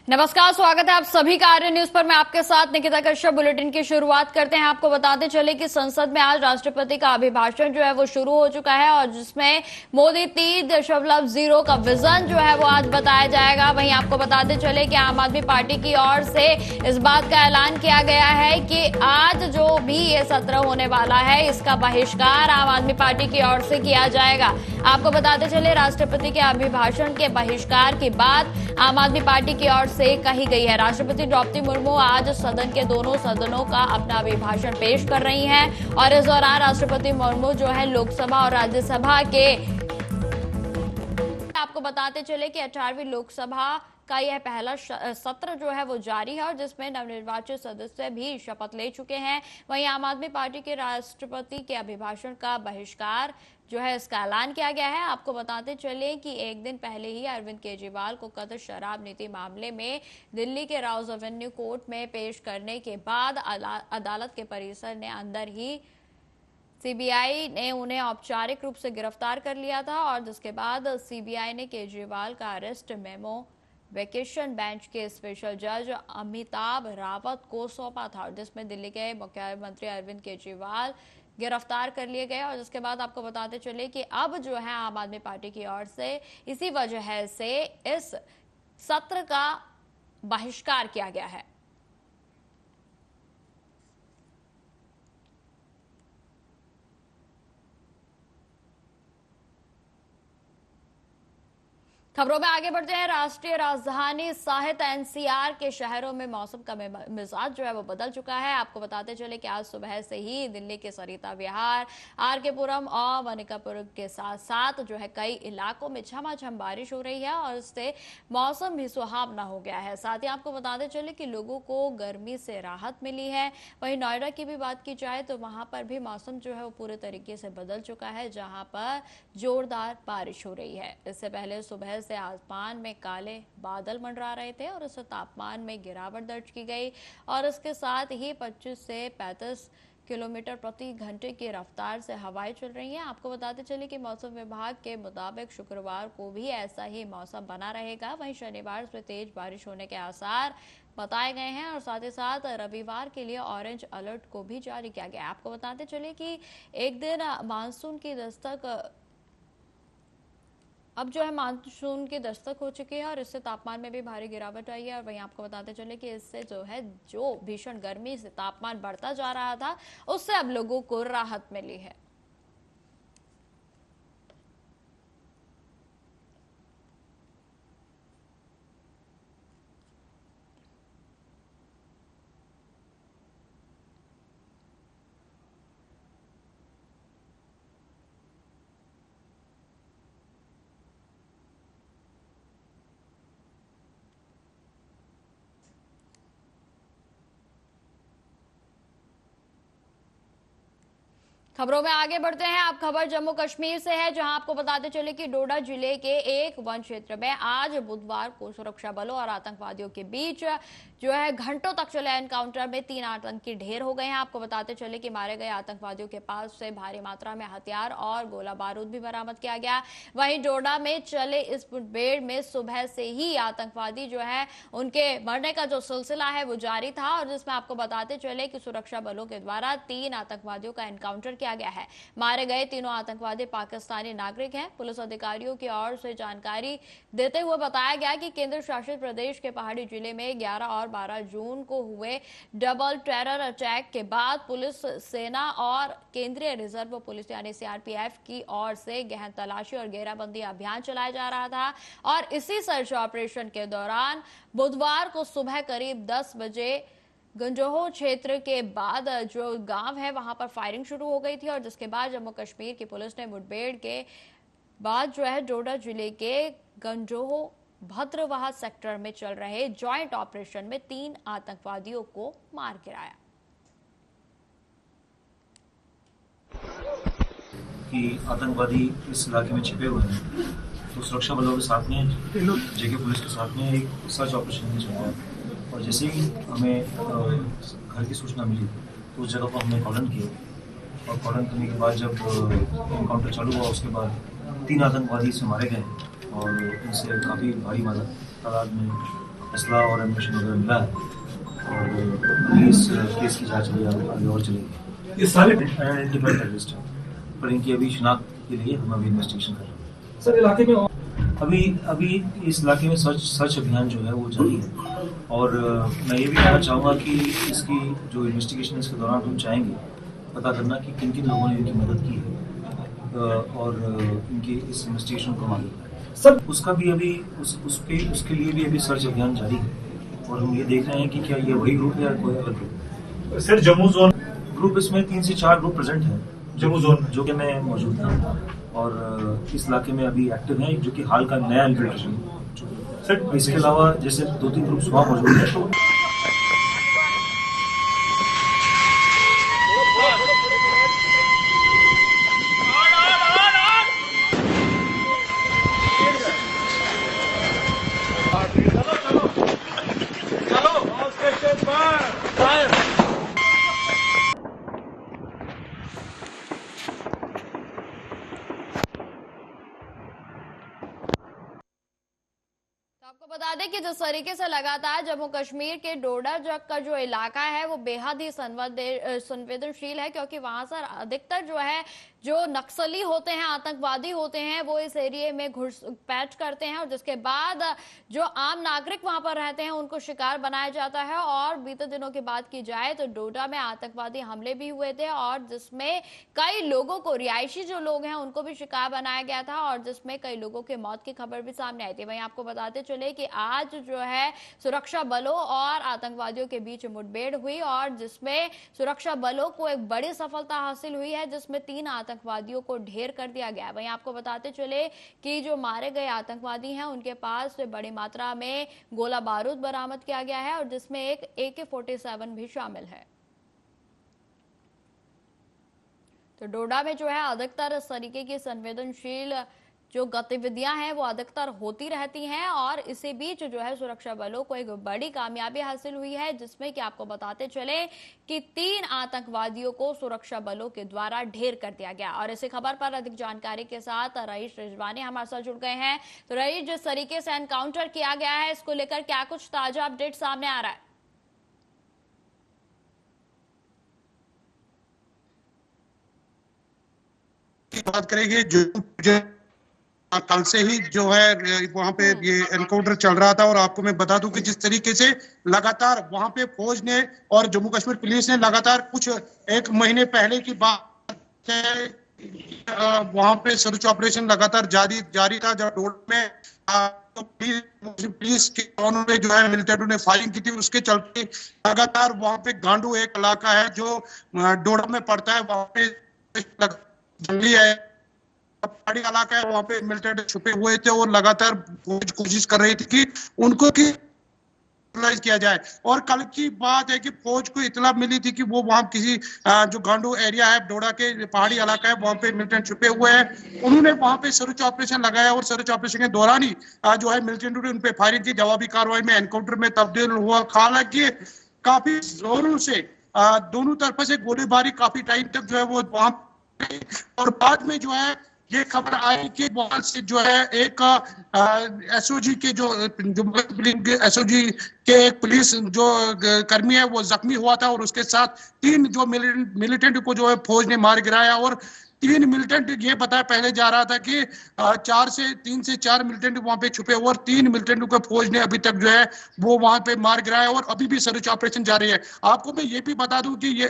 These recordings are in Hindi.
नमस्कार, स्वागत है आप सभी का आर्य न्यूज पर। मैं आपके साथ निकिता कश्यप। बुलेटिन की शुरुआत करते हैं। आपको बताते चले कि संसद में आज राष्ट्रपति का अभिभाषण जो है वो शुरू हो चुका है और जिसमें मोदी 3.0 का विजन जो है वो आज बताया जाएगा। वहीं आपको बताते चले कि आम आदमी पार्टी की ओर से इस बात का ऐलान किया गया है कि आज जो भी ये सत्र होने वाला है इसका बहिष्कार आम आदमी पार्टी की ओर से किया जाएगा। आपको बताते चले राष्ट्रपति के अभिभाषण के बहिष्कार की बात आम आदमी पार्टी की ओर से कही गई है। राष्ट्रपति द्रौपदी मुर्मू आज सदन के दोनों सदनों का अपना अभिभाषण पेश कर रही हैं और इस दौरान राष्ट्रपति मुर्मू जो है लोकसभा और राज्यसभा के आपको बताते चले कि 18वीं लोकसभा का यह पहला सत्र जो है वो जारी है और जिसमें नवनिर्वाचित सदस्य भी शपथ ले चुके हैं। वहीं आम आदमी पार्टी के राष्ट्रपति के अभिभाषण का बहिष्कार जो है इसका ऐलान किया गया है। आपको बताते चले कि एक दिन पहले ही अरविंद केजरीवाल को कथित शराब नीति मामले में दिल्ली के राउज एवेन्यू कोर्ट में पेश करने के बाद अदालत के परिसर ने अंदर ही सीबीआई ने उन्हें औपचारिक रूप से गिरफ्तार कर लिया था और जिसके बाद सीबीआई ने केजरीवाल का अरेस्ट मेमो वेकेशन बेंच के स्पेशल जज अमिताभ रावत को सौंपा था, जिसमें दिल्ली के मुख्यमंत्री अरविंद केजरीवाल गिरफ्तार कर लिए गए। और जिसके बाद आपको बताते चले कि अब जो है आम आदमी पार्टी की ओर से इसी वजह से इस सत्र का बहिष्कार किया गया है। खबरों में आगे बढ़ते हैं। राष्ट्रीय राजधानी सहित एनसीआर के शहरों में मौसम का मिजाज जो है वो बदल चुका है। आपको बताते चले कि आज सुबह से ही दिल्ली के सरिता विहार, आरके पुरम और वनिकापुर के साथ साथ जो है कई इलाकों में झमाझम बारिश हो रही है और इससे मौसम भी सुहावना हो गया है। साथ ही आपको बताते चले कि लोगों को गर्मी से राहत मिली है। वहीं नोएडा की भी बात की जाए तो वहां पर भी मौसम जो है वो पूरे तरीके से बदल चुका है, जहां पर जोरदार बारिश हो रही है। इससे पहले सुबह से आसमान में काले बादल मंडरा रहे थे और इससे तापमान में गिरावट दर्ज की गई और इसके साथ ही 25 से 35 किलोमीटर प्रति घंटे की रफ्तार से हवाएं चल रही हैं। आपको बताते चले कि मौसम विभाग के मुताबिक शुक्रवार को भी ऐसा ही मौसम बना रहेगा। वहीं शनिवार से तेज बारिश होने के आसार बताए गए हैं और साथ ही साथ रविवार के लिए ऑरेंज अलर्ट को भी जारी किया गया है। आपको बताते चले कि एक दिन मानसून की दस्तक अब जो है मानसून की दस्तक हो चुकी है और इससे तापमान में भी भारी गिरावट आई है। और वहीं आपको बताते चले कि इससे जो भीषण गर्मी से तापमान बढ़ता जा रहा था उससे अब लोगों को राहत मिली है। खबरों में आगे बढ़ते हैं। अब खबर जम्मू कश्मीर से है, जहां आपको बताते चले कि डोडा जिले के एक वन क्षेत्र में आज बुधवार को सुरक्षा बलों और आतंकवादियों के बीच जो है घंटों तक चले एनकाउंटर में 3 आतंकी ढेर हो गए हैं। आपको बताते चले कि मारे गए आतंकवादियों के पास से भारी मात्रा में हथियार और गोला बारूद भी बरामद किया गया। वहीं डोडा में चले इस मुठभेड़ में सुबह से ही आतंकवादी जो है उनके मरने का जो सिलसिला है वो जारी था और जिसमें आपको बताते चले कि सुरक्षा बलों के द्वारा 3 आतंकवादियों का एनकाउंटर किया गया है। मारे गए तीनों आतंकवादी पाकिस्तानी नागरिक हैं। पुलिस अधिकारियों की ओर से जानकारी देते हुए बताया गया कि केंद्र शासित प्रदेश के पहाड़ी जिले में 11 और 12 जून को हुए डबल टेरर अटैक के बाद पुलिस सेना और केंद्रीय रिजर्व पुलिस यानी सीआरपीएफ की ओर से गहन तलाशी और घेराबंदी अभियान चलाया जा रहा था और इसी सर्च ऑपरेशन के दौरान बुधवार को सुबह करीब 10 बजे गंजोहो क्षेत्र के बाद जो गांव है वहां पर फायरिंग शुरू हो गई थी और जिसके बाद जम्मू कश्मीर की पुलिस ने मुठभेड़ के बाद जो है डोडा जिले के गंजोहो भद्रवाह सेक्टर में चल रहे जॉइंट ऑपरेशन में 3 आतंकवादियों को मार गिराया। कि आतंकवादी इस इलाके में छिपे हुए हैं तो सुरक्षा बलों के साथ में जेके पुलिस के साथ में एक सर्च ऑपरेशन चलाया और जैसे ही हमें घर की सूचना मिली तो उस जगह पर हमने कॉर्डन किया और कॉर्डन करने के बाद जब एनकाउंटर चालू हुआ उसके बाद 3 आतंकवादी इससे मारे गए और इनसे काफ़ी भारी तादाद में असला और एम्यूनिशन वगैरह मिला है और अभी इस केस की जांच आगे और चलेगी। ये सारे अनआइडेंटिफाइड टेररिस्ट हैं, पर इनकी अभी शिनाख्त के लिए हम अभी इन्वेस्टिगेशन कर रहे हैं। सर इलाके में अभी इस इलाके में सर्च अभियान जो है वो जारी है और मैं ये भी कहना चाहूँगा कि इसकी जो इन्वेस्टिगेशन इसके दौरान हम चाहेंगे पता करना कि किन किन लोगों ने इनकी मदद की है और इनकी इस इन्वेस्टिगेशन को आगे बढ़ाया। सर उसका भी अभी उसके लिए भी अभी सर्च अभियान जारी है और हम ये देख रहे हैं कि क्या ये वही ग्रुप है या कोई अलग group. Sir Jammu zone group इसमें 3 से 4 ग्रुप प्रेजेंट हैं जम्मू जोन जो कि मैं मौजूद था और इस इलाके में अभी एक्टिव हैं, जो कि हाल का नया इन्फिल्ट्रेशन। सर इसके अलावा जैसे 2-3 ग्रुप्स वहाँ मौजूद हैं तो आपको बता दें कि जिस तरीके से लगातार जम्मू कश्मीर के डोडा जग का जो इलाका है वो बेहद ही संवेदनशील है, क्योंकि वहां से अधिकतर जो है जो नक्सली होते हैं, आतंकवादी होते हैं, वो इस एरिया में घुसपैठ करते हैं और जिसके बाद जो आम नागरिक वहां पर रहते हैं उनको शिकार बनाया जाता है। और बीते दिनों की बात की जाए तो डोडा में आतंकवादी हमले भी हुए थे और जिसमें कई लोगों को, रिहायशी जो लोग हैं उनको भी शिकार बनाया गया था और जिसमें कई लोगों के मौत की खबर भी सामने आई थी। वहीं आपको बताते चले कि आज जो है सुरक्षा बलों और आतंकवादियों के बीच मुठभेड़ हुई और जिसमें सुरक्षा बलों को एक बड़ी सफलता हासिल हुई है, जिसमें 3 आतंकवादियों को ढेर कर दिया गया। वहीं आपको बताते चले कि जो मारे गए आतंकवादी हैं उनके पास बड़ी मात्रा में गोला बारूद बरामद किया गया है और जिसमें एक AK-47 भी शामिल है। तो डोडा में जो है अधिकतर इस तरीके की संवेदनशील जो गतिविधियां हैं वो अधिकतर होती रहती हैं और इसी बीच जो है सुरक्षा बलों को एक बड़ी कामयाबी हासिल हुई है, जिसमें कि आपको बताते चले कि 3 आतंकवादियों को सुरक्षा बलों के द्वारा ढेर कर दिया गया। और इसी खबर पर अधिक जानकारी के साथ रईस रिजवानी हमारे साथ जुड़ गए हैं। तो रईस, जिस तरीके से एनकाउंटर किया गया है इसको लेकर क्या कुछ ताजा अपडेट सामने आ रहा है? बात करेंगे जो कल से ही जो है वहां पे ये एनकाउंटर चल रहा था और आपको मैं बता दूं कि जिस तरीके से लगातार वहां पे फौज ने और जम्मू कश्मीर पुलिस ने लगातार कुछ 1 महीने पहले की बात है वहां पे सर्च ऑपरेशन लगातार जारी था। जब डोडा में तो पुलिस के ड्रोन पे जो है मिलिटेंटों ने फायरिंग की थी, उसके चलते लगातार वहां पे गांडू एक इलाका है जो डोडा में पड़ता है, वहां पे जंगली है, पहाड़ी इलाका है, वहां पे मिलिटेंट छुपे हुए थे और लगातार कोशिश कर रही थी कि उनको किया जाए। और कल की बात है कि फौज को इतला मिली थी कि वो वहां किसी जो गांडू एरिया है, डोडा के पहाड़ी इलाका है, वहां पे मिलिटेंट छुपे हुए हैं। उन्होंने वहां पे सर्च ऑपरेशन लगाया और सर्च ऑपरेशन के दौरान ही जो है मिलिटेंट ने उन पे फायरिंग की। जवाबी कार्रवाई में एनकाउंटर में तब्दील हुआ। हालांकि काफी जोरों से दोनों तरफ से गोलीबारी काफी टाइम तक जो है वो वहां और बाद में जो है ये खबर आई कि वहां से जो है एक एसओजी के जो एसओजी के एक पुलिस जो कर्मी है वो जख्मी हुआ था और उसके साथ 3 जो मिलिटेंट को जो है फौज ने मार गिराया और 3 मिलिटेंट ये बताया पहले जा रहा था कि 3 से 4 मिलिटेंट वहां पे छुपे हुए और 3 मिलिटेंट को फौज ने अभी तक जो है वो वहां पे मार गिराया और अभी भी सर्च ऑपरेशन जारी है। आपको मैं ये भी बता दूं कि ये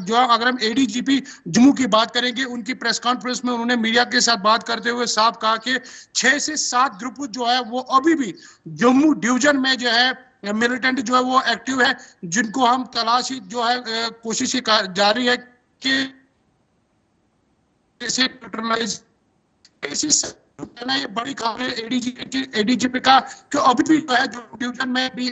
जो अगर हम एडीजीपी जम्मू की बात करेंगे, उनकी प्रेस कॉन्फ्रेंस में उन्होंने मीडिया के साथ बात करते हुए साफ कहा कि 6 से 7 ग्रुप जो है वो अभी भी जम्मू डिवीजन में जो है मिलिटेंट जो है वो एक्टिव है, जिनको हम तलाशी जो है कोशिश जारी है कि न्यूट्रलाइज ये बड़ी खबर है एडीजीपी का कि अभी भी जो है जो डिवीजन में भी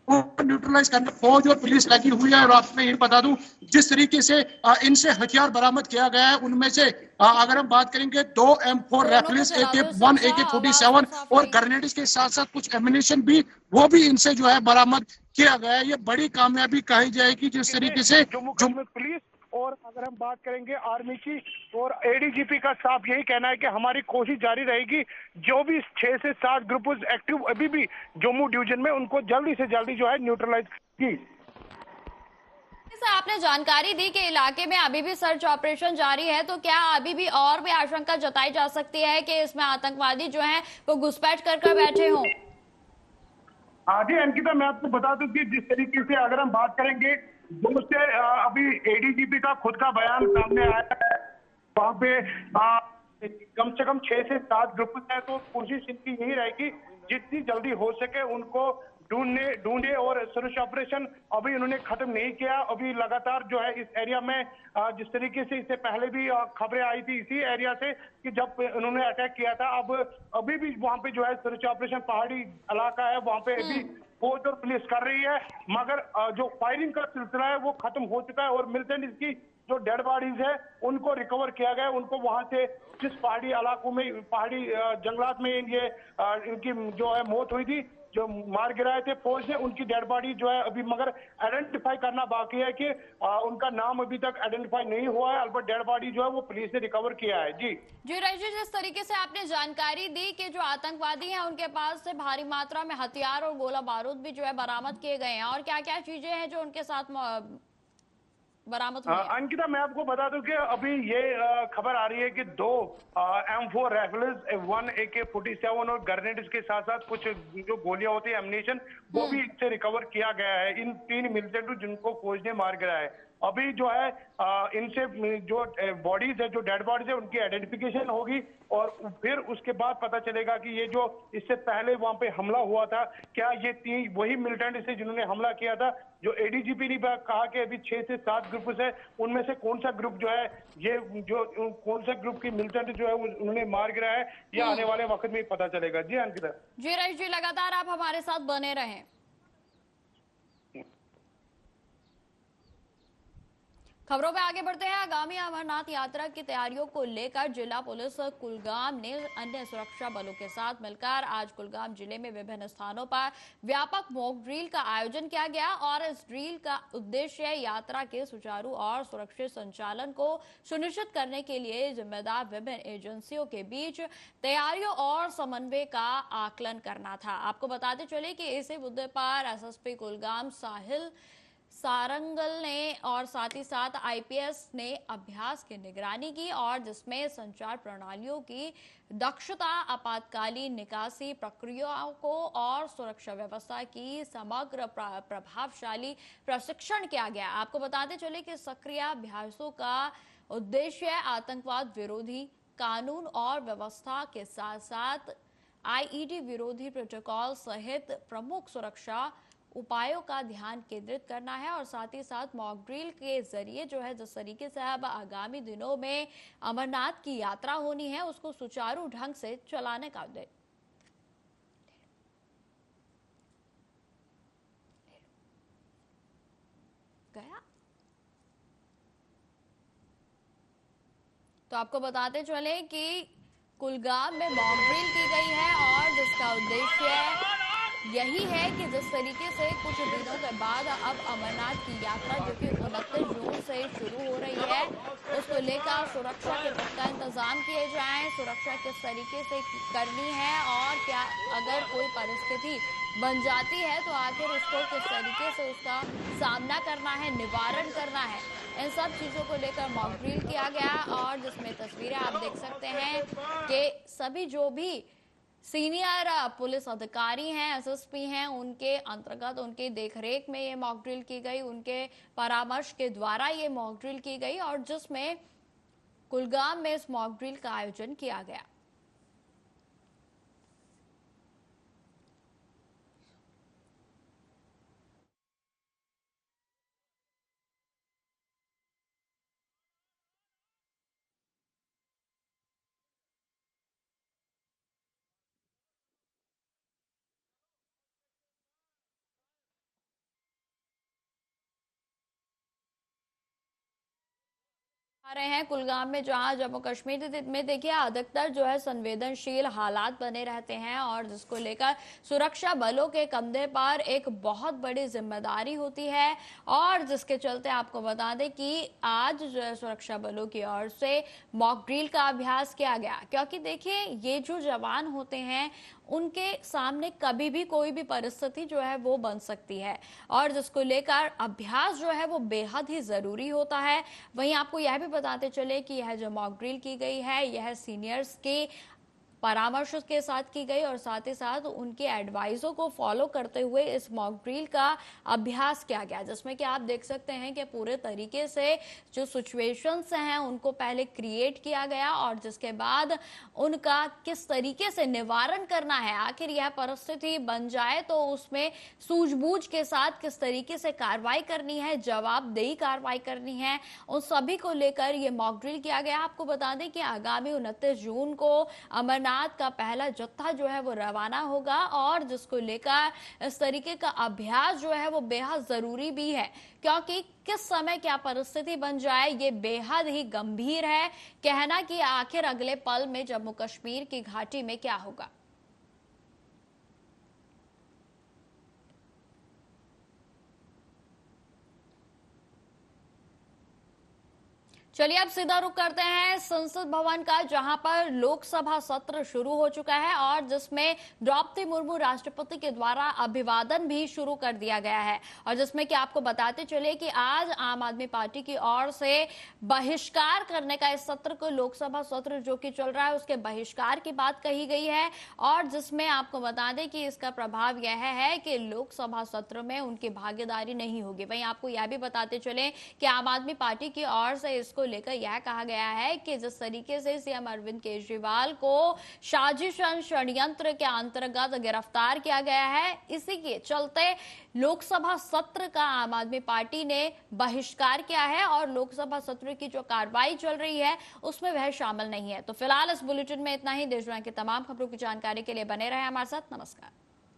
न्यूट्रलाइज करने फौज और पुलिस लगी हुई है। और आपको मैं ये बता दूं जिस तरीके से इनसे हथियार बरामद किया गया है उनमें से अगर हम बात करेंगे 2 M4 राइफल्स, AK-1, AK-47 और ग्रेनेड्स के साथ साथ कुछ एम्युनिशन भी वो भी इनसे जो है बरामद किया गया है। ये बड़ी कामयाबी कही जाएगी जिस तरीके से जम्मू कश्मीर पुलिस और अगर हम बात करेंगे आर्मी की और एडीजीपी का साफ यही कहना है कि हमारी कोशिश जारी रहेगी, जो भी 6 से 7 ग्रुप एक्टिव अभी भी जम्मू डिवीजन में, उनको जल्दी से जल्दी जो है न्यूट्रलाइज की। से आपने जानकारी दी कि इलाके में अभी भी सर्च ऑपरेशन जारी है, तो क्या अभी भी और भी आशंका जताई जा सकती है कि इसमें आतंकवादी जो हैं वो घुसपैठ कर बैठे हों? हाँ जी अंकिता, मैं आपको बता दूं कि जिस तरीके से अगर हम बात करेंगे, जो से अभी एडीजीपी का खुद का बयान सामने आया है, वहाँ पे कम से कम 6 से 7 ग्रुप है, तो कोशिश इनकी यही रहेगी जितनी जल्दी हो सके उनको ढूंढे और सर्च ऑपरेशन अभी उन्होंने खत्म नहीं किया। अभी लगातार जो है इस एरिया में जिस तरीके से इससे पहले भी खबरें आई थी इसी एरिया से कि जब उन्होंने अटैक किया था, अब अभी भी वहां पे जो है सर्च ऑपरेशन, पहाड़ी इलाका है वहां पे अभी फौज और पुलिस कर रही है, मगर जो फायरिंग का सिलसिला है वो खत्म हो चुका है और मिलिटेंट इसकी जो डेड बॉडीज है उनको रिकवर किया गया, उनको वहां से जिस पहाड़ी इलाकों में, पहाड़ी जंगलात में ये इनकी जो है मौत हुई थी, जो मार गिराए थे फौज ने, उनकी डेड बॉडी जो है अभी मगर आइडेंटिफाई करना बाकी है कि उनका नाम अभी तक आइडेंटिफाई नहीं हुआ है, अलबत्त डेड बॉडी जो है वो पुलिस ने रिकवर किया है। जी जी रईस, जिस तरीके से आपने जानकारी दी कि जो आतंकवादी हैं उनके पास से भारी मात्रा में हथियार और गोला बारूद भी जो है बरामद किए गए हैं, और क्या क्या चीजें हैं जो उनके साथ बरामद हुई हैं? अंकिता, मैं आपको बता दूं कि अभी ये खबर आ रही है कि 2 M4 राइफल्स, 1 AK-47 और ग्रेनेड्स के साथ साथ कुछ जो गोलियां होती है, एम्यूनिशन, वो भी इनसे रिकवर किया गया है। इन 3 मिलिटेंट जिनको फौज ने मार गिराया है, अभी जो है इनसे जो बॉडीज है, जो डेड बॉडीज है, उनकी आइडेंटिफिकेशन होगी और फिर उसके बाद पता चलेगा कि ये जो इससे पहले वहां पे हमला हुआ था, क्या ये 3 वही मिलिटेंट से जिन्होंने हमला किया था। जो एडीजीपी ने कहा कि अभी 6 से 7 ग्रुप है, उनमें से कौन सा ग्रुप जो है, ये जो कौन सा ग्रुप की मिलिटेंट जो है उन्होंने मार गिराया है, ये आने वाले वक्त में पता चलेगा। जी अंकिता। जी रईस जी, लगातार आप हमारे साथ बने रहें। खबरों में आगे बढ़ते हैं। आगामी अमरनाथ यात्रा की तैयारियों को लेकर जिला पुलिस कुलगाम ने अन्य सुरक्षा बलों के साथ मिलकर आज कुलगाम जिले में विभिन्न स्थानों पर व्यापक मॉक ड्रिल का आयोजन किया गया, और इस ड्रिल का उद्देश्य यात्रा के सुचारू और सुरक्षित संचालन को सुनिश्चित करने के लिए जिम्मेदार विभिन्न एजेंसियों के बीच तैयारियों और समन्वय का आकलन करना था। आपको बताते चले कि इसी मुद्दे पर एसएसपी कुलगाम साहिल सारंगल ने और साथ ही साथ आईपीएस ने अभ्यास की निगरानी की, और जिसमें संचार प्रणालियों की दक्षता, आपातकालीन निकासी प्रक्रियाओं को और सुरक्षा व्यवस्था की समग्र प्रभावशाली प्रशिक्षण किया गया। आपको बताते चले कि सक्रिय अभ्यासों का उद्देश्य आतंकवाद विरोधी कानून और व्यवस्था के साथ साथ आईईडी विरोधी प्रोटोकॉल सहित प्रमुख सुरक्षा उपायों का ध्यान केंद्रित करना है, और साथ ही साथ मॉक ड्रिल के जरिए जो है जिस तरीके से अब आगामी दिनों में अमरनाथ की यात्रा होनी है उसको सुचारू ढंग से चलाने का उद्देश्य गया। तो आपको बताते चले कि कुलगाम में मॉक ड्रिल की गई है, और जिसका उद्देश्य यही है कि जिस तरीके से कुछ दिनों के बाद अब अमरनाथ की यात्रा जो कि 29 जून से शुरू हो रही है, उसको लेकर सुरक्षा के पुख्ता इंतजाम किए जाएं, सुरक्षा किस तरीके से करनी है, और क्या अगर कोई परिस्थिति बन जाती है तो आखिर उसको किस तरीके से उसका सामना करना है, निवारण करना है, इन सब चीजों को लेकर मॉक ड्रिल किया गया। और जिसमें तस्वीरें आप देख सकते हैं कि सभी जो भी सीनियर पुलिस अधिकारी हैं, एसएसपी हैं, उनके अंतर्गत उनके देखरेख में ये मॉक ड्रिल की गई, उनके परामर्श के द्वारा ये मॉक ड्रिल की गई, और जिसमें कुलगाम में इस मॉक ड्रिल का आयोजन किया गया। रहे हैं कुलगाम में, जहां जम्मू कश्मीर में देखिए अधिकतर जो है संवेदनशील हालात बने रहते हैं और जिसको लेकर सुरक्षा बलों के कंधे पर एक बहुत बड़ी जिम्मेदारी होती है। और जिसके चलते आपको बता दें कि आज जो है सुरक्षा बलों की ओर से मॉक ड्रिल का अभ्यास किया गया, क्योंकि देखिए ये जो जवान होते हैं उनके सामने कभी भी कोई भी परिस्थिति जो है वो बन सकती है और जिसको लेकर अभ्यास जो है वो बेहद ही जरूरी होता है। वहीं आपको यह भी बताते चले कि यह जो मॉक ड्रिल की गई है यह सीनियर्स के परामर्श के साथ की गई और साथ ही साथ उनके एडवाइसों को फॉलो करते हुए इस मॉक ड्रिल का अभ्यास किया गया, जिसमें कि आप देख सकते हैं कि पूरे तरीके से जो सिचुएशंस हैं उनको पहले क्रिएट किया गया और जिसके बाद उनका किस तरीके से निवारण करना है, आखिर यह परिस्थिति बन जाए तो उसमें सूझबूझ के साथ किस तरीके से कार्रवाई करनी है, जवाबदेही कार्रवाई करनी है, उन सभी को लेकर यह मॉक ड्रिल किया गया। आपको बता दें कि आगामी 29 जून को अमरनाथ का पहला जत्था जो है वो रवाना होगा और जिसको लेकर इस तरीके का अभ्यास जो है वो बेहद जरूरी भी है, क्योंकि किस समय क्या परिस्थिति बन जाए ये बेहद ही गंभीर है कहना कि आखिर अगले पल में जम्मू कश्मीर की घाटी में क्या होगा। चलिए अब सीधा रुख करते हैं संसद भवन का, जहां पर लोकसभा सत्र शुरू हो चुका है और जिसमें द्रौपदी मुर्मू राष्ट्रपति के द्वारा अभिवादन भी शुरू कर दिया गया है और जिसमें कि आपको बताते चले कि आज आम आदमी पार्टी की ओर से बहिष्कार करने का इस सत्र को, लोकसभा सत्र जो कि चल रहा है उसके बहिष्कार की बात कही गई है और जिसमें आपको बता दें कि इसका प्रभाव यह है कि लोकसभा सत्र में उनकी भागीदारी नहीं होगी। वहीं आपको यह भी बताते चले कि आम आदमी पार्टी की ओर से इसको लेकर यह कहा गया है कि जिस तरीके से सीएम अरविंद केजरीवाल को साजिश षड्यंत्र के अंतर्गत गिरफ्तार किया गया है, इसी के चलते लोकसभा सत्र का आम आदमी पार्टी ने बहिष्कार किया है और लोकसभा सत्र की जो कार्रवाई चल रही है उसमें वह शामिल नहीं है। तो फिलहाल इस बुलेटिन में इतना ही। देश दुनिया की तमाम खबरों की जानकारी के लिए बने रहे हमारे साथ। नमस्कार।